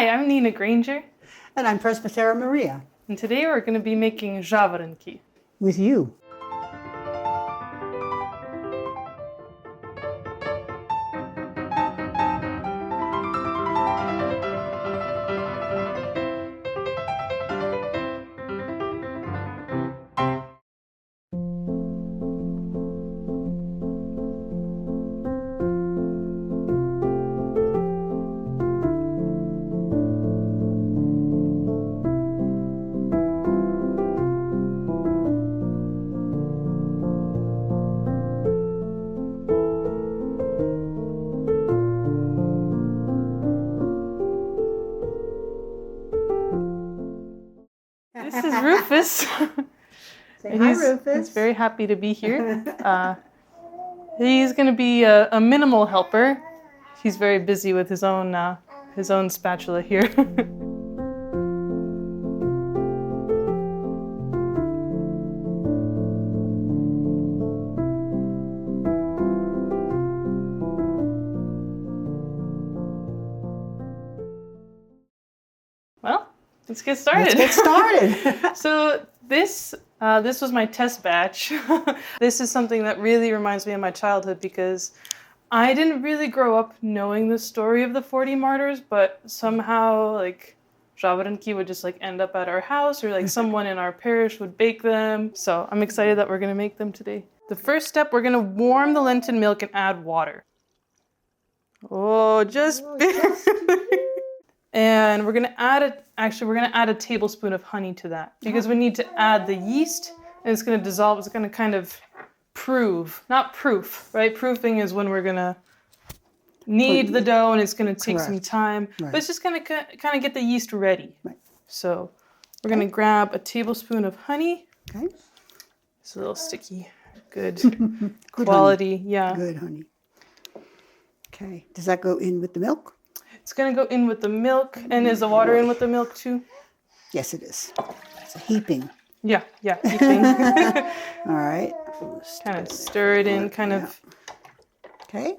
Hi, I'm Nina Granger. And I'm Presbytera Maria. And today we're going to be making жаворонки. With you. This is Rufus. Say hi, Rufus. He's very happy to be here. He's going to be a minimal helper. He's very busy with his own spatula here. Well, let's get started. Let's get started. So this was my test batch. This is something that really reminds me of my childhood because I didn't really grow up knowing the story of the 40 Martyrs, but somehow like жаворонки would just like end up at our house, or like someone in our parish would bake them. So I'm excited that we're gonna make them today. The first step, we're gonna warm the Lenten milk and add water. And we're gonna add a tablespoon of honey to that because we need to add the yeast, and it's gonna dissolve. It's gonna kind of not proof, right? Proofing is when we're gonna knead the dough, and it's gonna take some time, but it's just gonna kind of get the yeast ready. Right. So we're gonna grab a tablespoon of honey. Okay. It's a little sticky. Good quality. Honey. Yeah. Good honey. Okay. Does that go in with the milk? It's going to go in with the milk. And is the water in with the milk too? Yes, it is. It's a heaping. Yeah, heaping. All right. Kind of stir it in, Okay.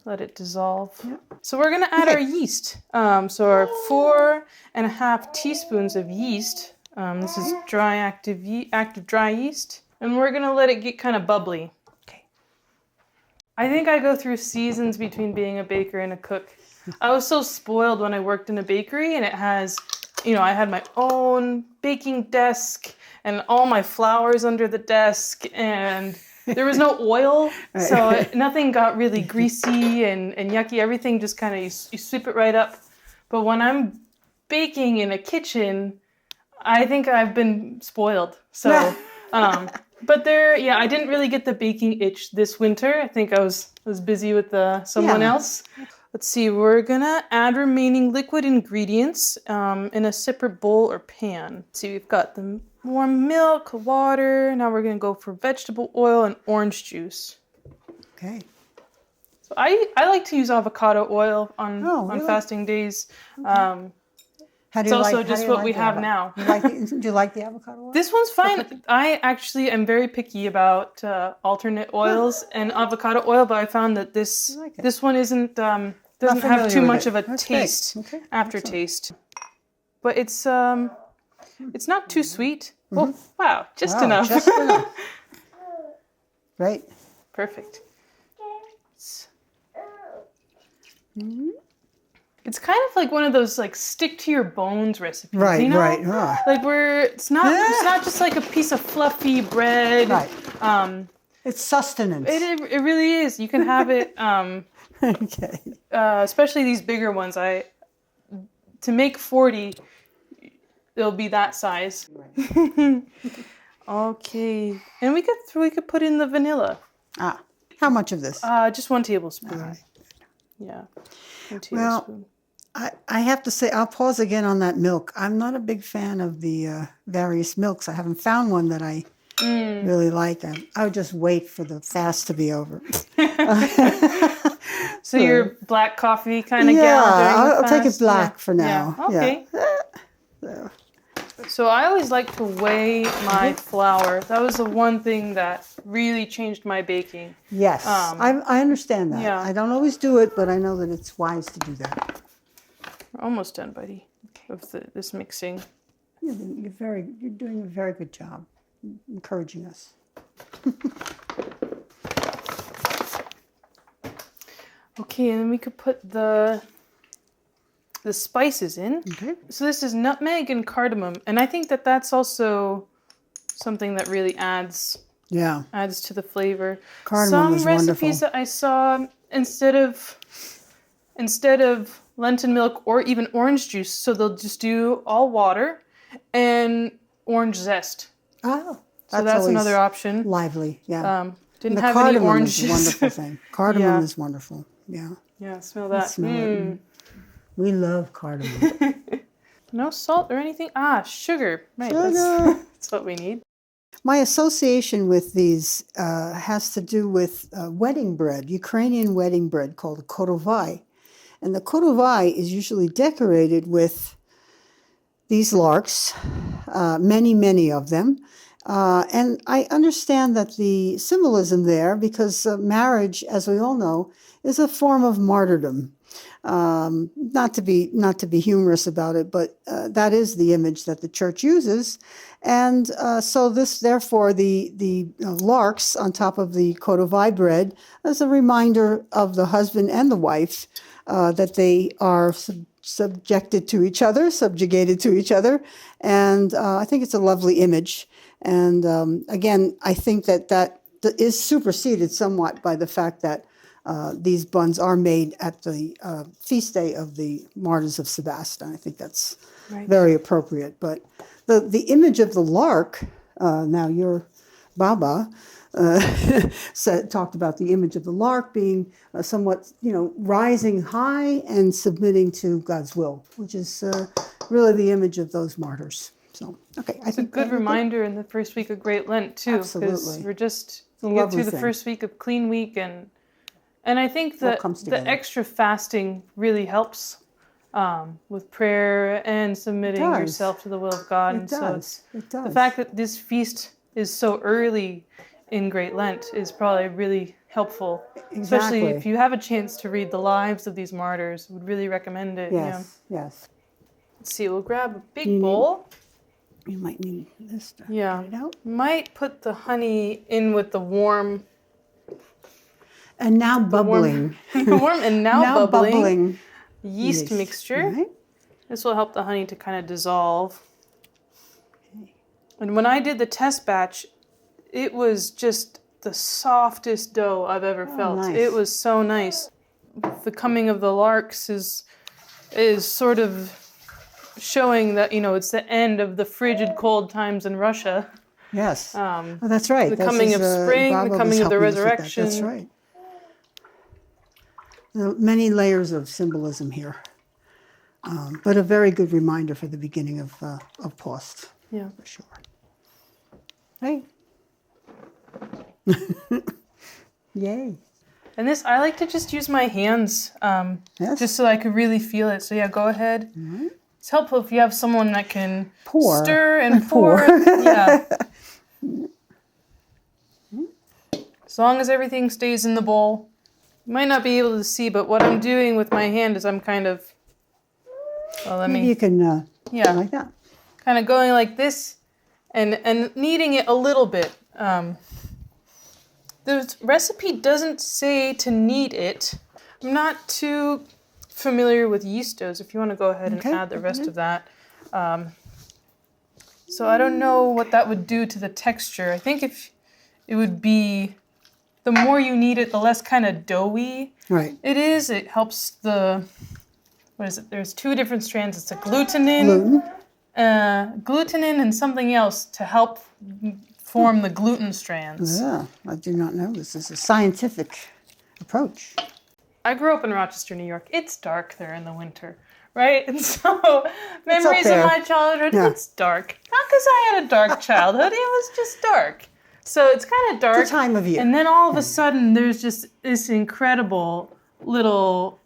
Let it dissolve. Yeah. So we're going to add our yeast. So our 4.5 teaspoons of yeast. This is dry active dry yeast. And we're going to let it get kind of bubbly. I think I go through seasons between being a baker and a cook. I was so spoiled when I worked in a bakery, and it has, I had my own baking desk and all my flours under the desk, and there was no oil, so nothing got really greasy and yucky. Everything just kind of, you sweep it right up. But when I'm baking in a kitchen, I think I've been spoiled. So, but I didn't really get the baking itch this winter. I think I was busy with someone else. Let's see, we're gonna add remaining liquid ingredients in a separate bowl or pan. See, we've got the warm milk, water. Now we're gonna go for vegetable oil and orange juice. Okay. So I like to use avocado oil on fasting days. Okay. It's also just what we have now. Do you like the avocado oil? This one's fine. I actually am very picky about alternate oils and avocado oil, but I found that this one doesn't have too much of a taste, aftertaste. But it's not too sweet. Mm-hmm. Oh, wow, just enough. Just enough. Right. Perfect. Mm-hmm. It's kind of like one of those like stick to your bones recipes, right? Right. Like it's not just like a piece of fluffy bread. Right. It's sustenance. It really is. You can have it. Okay. Especially these bigger ones. To make 40, it'll be that size. Right. Okay. And we could put in the vanilla. How much of this? Just 1 tablespoon. Right. Yeah. 1 tablespoon. Well, I have to say, I'll pause again on that milk. I'm not a big fan of the various milks. I haven't found one that I really like. I would just wait for the fast to be over. So you're black coffee kind of gal during the I'll take it fast? black for now. Yeah. Okay. Yeah. So I always like to weigh my flour. That was the one thing that really changed my baking. Yes, I understand that. Yeah. I don't always do it, but I know that it's wise to do that. We're almost done, buddy, with this mixing. You're doing a very good job encouraging us. Okay, and then we could put the spices in. Okay. So this is nutmeg and cardamom, and I think that that's also something that really adds to the flavor. Cardamom is wonderful. Some recipes that I saw instead of Lenten milk or even orange juice, so they'll just do all water and orange zest. Oh, so that's another option. Lively, yeah. Didn't have any orange juice. Is a wonderful thing. Cardamom is wonderful. Yeah. Yeah, smell that. Smell it. We love cardamom. No salt or anything? Sugar. Right, Sugar. That's what we need. My association with these has to do with wedding bread, Ukrainian wedding bread called korovai. And the korovai is usually decorated with these larks, many of them. And I understand that the symbolism there, because marriage, as we all know, is a form of martyrdom. Not to be humorous about it, but that is the image that the church uses. And so this, therefore, the larks on top of the korovai bread is a reminder of the husband and the wife that they are subjugated to each other. And I think it's a lovely image. And again, I think that is superseded somewhat by the fact that these buns are made at the feast day of the Martyrs of Sebaste. I think that's very appropriate. But the image of the lark, now your Baba talked about the image of the lark being somewhat, rising high and submitting to God's will, which is really the image of those martyrs. So, okay, I think it's a good reminder in the first week of Great Lent too, because we're just get through the first week of Clean Week, and I think that the extra fasting really helps with prayer and submitting yourself to the will of God. It does. The fact that this feast is so early in Great Lent is probably really helpful, especially if you have a chance to read the lives of these martyrs. Would really recommend it. Yes. Let's see. We'll grab a big bowl. You might need this to get it out. Might put the honey in with the warm. And now bubbling. Warm and now bubbling yeast Yes. mixture. Right. This will help the honey to kind of dissolve. Okay. And when I did the test batch, it was just the softest dough I've ever felt. Nice. It was so nice. The coming of the larks is sort of showing that, it's the end of the frigid cold times in Russia. Yes. That's right. The coming of spring, the coming of the resurrection. That's right. There are many layers of symbolism here, but a very good reminder for the beginning of Post. Yeah, for sure. Hey. Yay. And this, I like to just use my hands, just so I could really feel it. So go ahead. Mm-hmm. It's helpful if you have someone that can stir and pour. Yeah. As long as everything stays in the bowl. You might not be able to see, but what I'm doing with my hand is I'm kind of, Maybe you can, like that. Kind of going like this and kneading it a little bit. The recipe doesn't say to knead it. I'm not too familiar with yeast doughs, if you want to go ahead and add the rest of that. So I don't know what that would do to the texture. I think if it would be, the more you knead it, the less kind of doughy it is. It helps the, there's two different strands. It's a glutenin and something else to help form the gluten strands. Yeah, I do not know. This is a scientific approach. I grew up in Rochester, New York. It's dark there in the winter, right? And so memories of my childhood, it's dark. Not because I had a dark childhood. It was just dark. So it's kind of dark. It's the time of year. And then all of a sudden, there's just this incredible little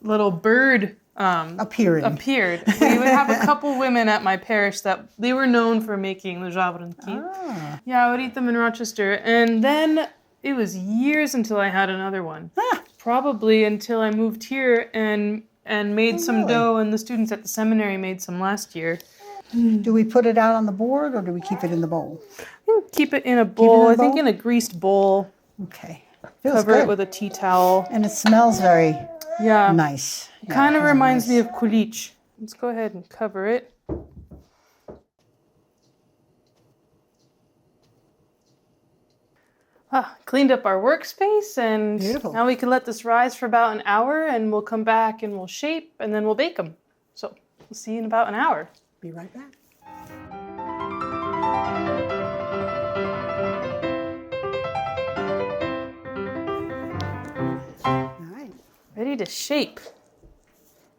bird appeared. We would have a couple women at my parish that they were known for making the жаворонки. Yeah, I would eat them in Rochester. And then it was years until I had another one. Probably until I moved here and and made some really? dough, and the students at the seminary made some last year. Do we put it out on the board or do we keep it in the bowl? Keep it in a bowl, bowl? I think in a greased bowl. Okay. Feels Cover good. it with a tea towel. And it smells very nice. It kind of reminds me of kulich. Let's go ahead and cover it. Cleaned up our workspace, and Beautiful. now we can let this rise for about an hour, and we'll come back and we'll shape, and then we'll bake them. So we'll see you in about an hour. Be right back. All right. Ready to shape.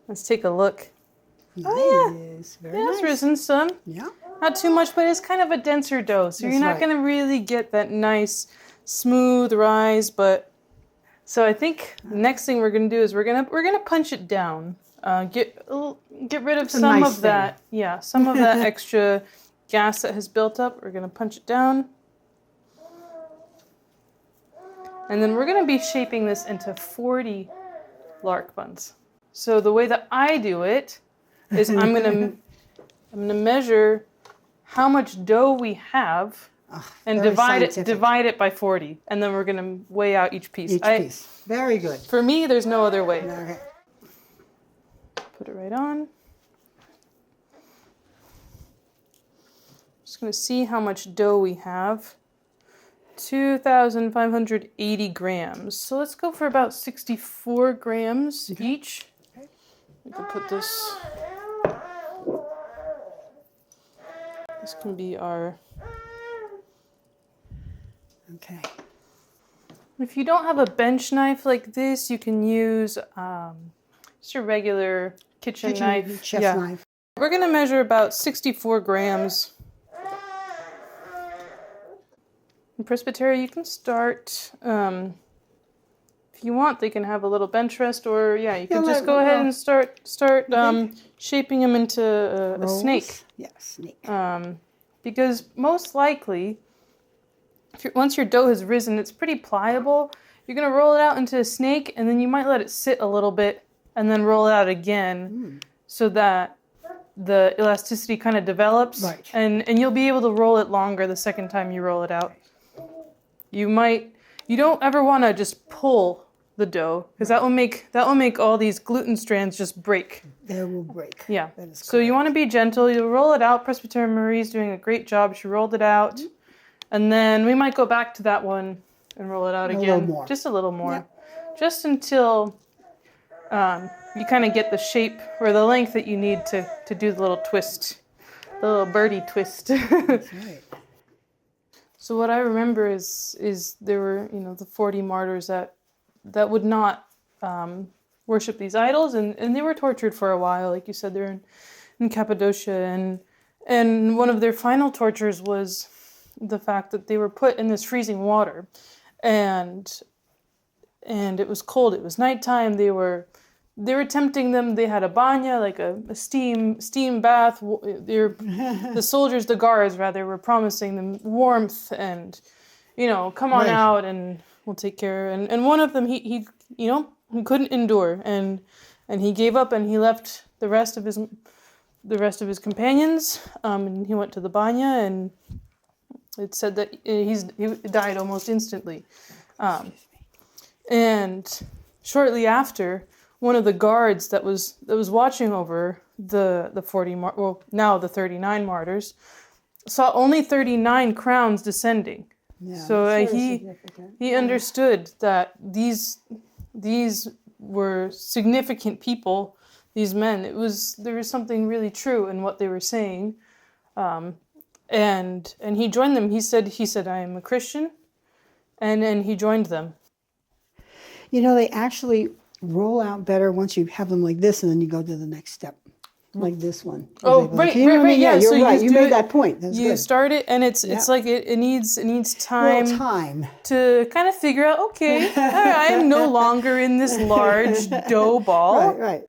Let's take a look. Nice. Very Yeah, it's nice. risen some. Yeah. Not too much, but it's kind of a denser dough, so That's you're not right. going to really get that nice, smooth rise. But so I think the next thing we're going to do is we're gonna punch it down. Get rid of some nice of thing. that. Yeah, some of that extra gas that has built up. We're going to punch it down. And then we're going to be shaping this into 40 lark buns. So the way that I do it is I'm going to measure how much dough we have and very divide scientific. it by 40, and then we're going to weigh out each piece. Each piece. Very good. For me, there's no other way. Okay. Put it right on. Just going to see how much dough we have. 2,580 grams. So let's go for about 64 grams each. We can put this. This can be our. Okay. If you don't have a bench knife like this, you can use just a regular kitchen knife. Chef's Yeah. knife. We're going to measure about 64 grams. In Presbytery, you can start, if you want, they can have a little bench rest, or you can just go ahead and start shaping them into a snake. Yeah, snake. Because most likely, once your dough has risen, it's pretty pliable. You're going to roll it out into a snake, and then you might let it sit a little bit, and then roll it out again, so that the elasticity kind of develops, Right. and you'll be able to roll it longer the second time you roll it out. You don't ever want to just pull the dough, because that will make all these gluten strands just break. They will break. Yeah. That is So you correct. want to be gentle. You'll roll it out. Presbyterian Marie's doing a great job. She rolled it out. And then we might go back to that one and roll it out again. A little more. Just a little more. Yep. Just until you kind of get the shape or the length that you need to do the little twist, the little birdie twist. That's right. So what I remember is there were, the 40 martyrs that would not worship these idols, and they were tortured for a while. Like you said, they're in Cappadocia, and one of their final tortures was the fact that they were put in this freezing water, and it was cold. It was nighttime. They were tempting them. They had a banya, like a steam bath. The soldiers, the guards rather, were promising them warmth and, come on Right. out and we'll take care. And one of them, he couldn't endure, and he gave up, and he left the rest of his companions. And he went to the banya, and it said that he died almost instantly. And shortly after, one of the guards that was watching over the 40 now the 39 martyrs saw only 39 crowns descending. Yeah, So that's very he significant. understood that these were significant people, these men. There was something really true in what they were saying, and he joined them. He said I am a Christian, and he joined them. They actually roll out better once you have them like this, and then you go to the next step, like this one. Oh, Like, right, you know what I mean? yeah. You're So right. You do made it- that point. That's You good. start it, and it's like it needs time. Well, time. To kind of figure out, okay, I am no longer in this large dough ball. Right.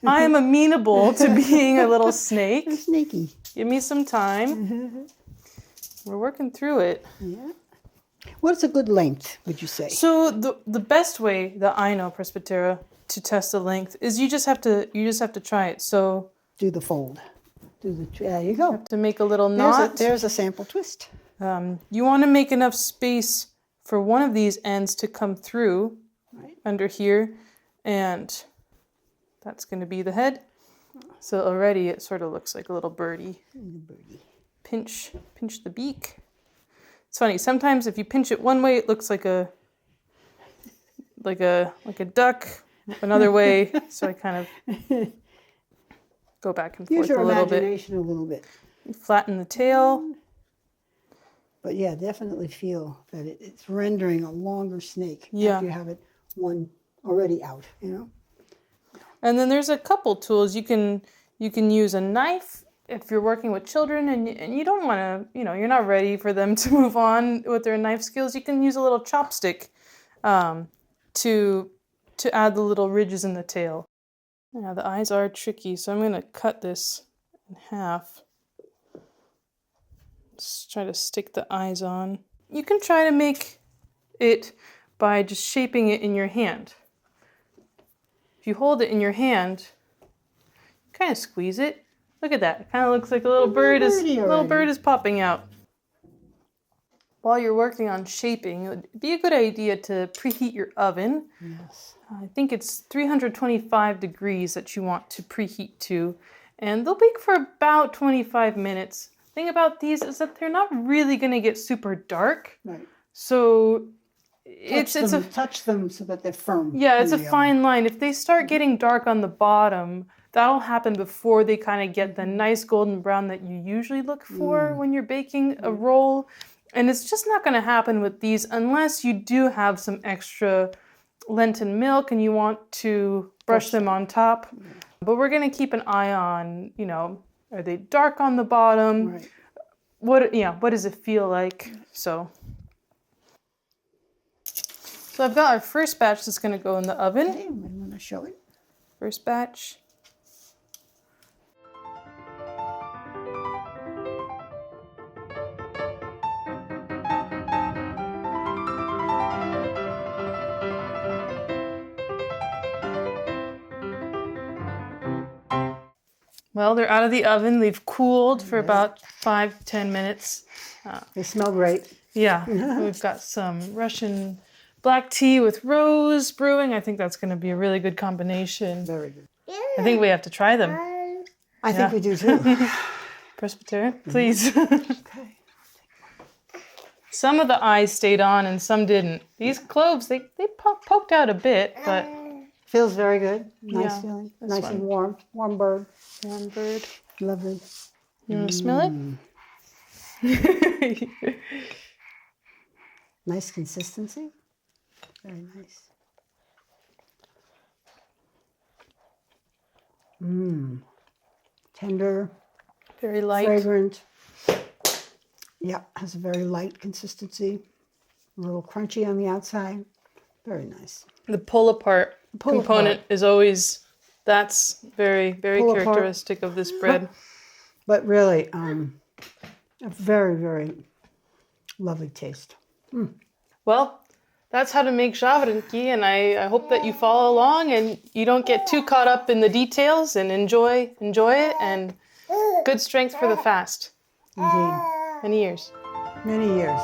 I am amenable to being a little snake. Sneaky. Give me some time. We're working through it. Yeah. What's a good length, would you say? So the best way that I know, Presbytera, to test the length is you just have to try it. So Do the fold. There you go. to make a little knot. There's a sample twist. You want to make enough space for one of these ends to come through under here, and that's going to be the head. So already it sort of looks like a little birdie. Pinch the beak. It's funny. Sometimes if you pinch it one way, it looks like a duck. Another way, so I kind of go back and forth Use your a little imagination a little bit. Flatten the tail. But yeah, definitely feel that it's rendering a longer snake Yeah. after you have it one already out, And then there's a couple tools. You can use a knife if you're working with children and you don't want to, you're not ready for them to move on with their knife skills. You can use a little chopstick to add the little ridges in the tail. Now the eyes are tricky, so I'm going to cut this in half. Just try to stick the eyes on. You can try to make it by just shaping it in your hand. If you hold it in your hand, kind of squeeze it. Look at that. It kind of looks like a little bird is popping out. While you're working on shaping, it would be a good idea to preheat your oven. Yes. I think it's 325 degrees that you want to preheat to, and they'll bake for about 25 minutes. The thing about these is that they're not really going to get super dark. Right. So touch them so that they're firm. Yeah, it's a fine line. If they start getting dark on the bottom, that'll happen before they kind of get the nice golden brown that you usually look for when you're baking a roll. And it's just not going to happen with these unless you do have some extra Lenten milk and you want to brush them on top. But we're going to keep an eye on, are they dark on the bottom? Right. What does it feel like? So I've got our first batch that's going to go in the oven. Okay, I'm going to show it. First batch. Well, they're out of the oven. They've cooled for about 5 to 10 minutes. They smell great. Yeah, we've got some Russian black tea with rose brewing. I think that's going to be a really good combination. Very good. I think we have to try them. I think we do too. Presbyterian, please. Okay. Some of the eyes stayed on and some didn't. These cloves, they poked out a bit, but... Feels very good. Nice Yeah, feeling. this Nice one. and warm. Warm bird. One bird. Lovely. You want to smell it? Nice consistency. Very nice. Tender. Very light. Fragrant. Yeah, has a very light consistency. A little crunchy on the outside. Very nice. The pull-apart component is always, that's very, very Pull-apart. characteristic of this bread. But really, a very, very lovely taste. Well, that's how to make jaворонки, and I hope that you follow along and you don't get too caught up in the details and enjoy it, and good strength for the fast. Indeed. Many years. Many years.